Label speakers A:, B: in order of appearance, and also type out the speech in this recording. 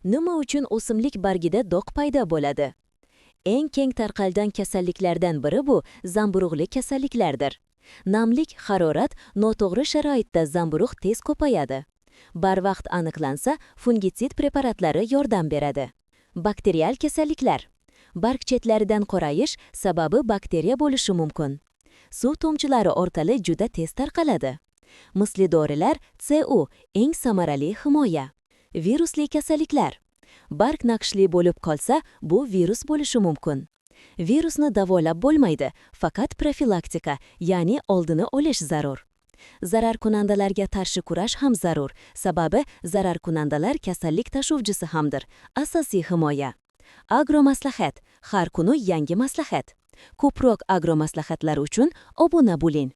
A: Nima uchun o'simlik bargida dog' paydo bo'ladi? Eng keng tarqalgan kasalliklardan biri bu zamburug'li kasalliklardir. Namlik, harorat, noto'g'ri sharoitda zamburug' tez ko'payadi. Barvaqt aniqlansa, fungitsid preparatlari yordam beradi. Bakterial kasalliklar. Barg chetlaridan qorayish sababi bakteriya bo'lishi mumkin. Suv tomchilari orqali juda tez tarqaladi. Misli dorilar CU eng samarali himoya. Virusli kasalliklar. Barg naqshli bo'lib qolsa, bu virus bo'lishi mumkin. Virusni davolab bo'lmaydi, faqat profilaktika, ya'ni oldini olish zarur. Zararkunandalarga qarshi kurash ham zarur, sababi zararkunandalar kasallik tashuvchisi hamdir. Asosiy himoya. Agromaslahat. Har kuni yangi maslahat. Ko'proq agromaslahatlar uchun obuna bo'ling.